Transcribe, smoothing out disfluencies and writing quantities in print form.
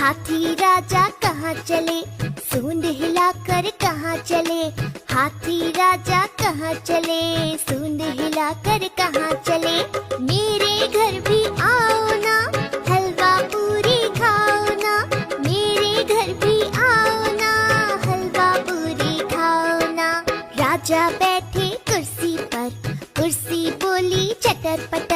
हाथी राजा कहाँ चले, सूंड हिलाकर कहाँ चले। हाथी राजा कहाँ चले, सूंड हिलाकर कहाँ चले। मेरे घर भी आओ ना, हलवा पूरी खाओ ना। मेरे घर भी आओ ना, हलवा पूरी खाओ ना। राजा बैठे कुर्सी पर, कुर्सी बोली चटर पटर।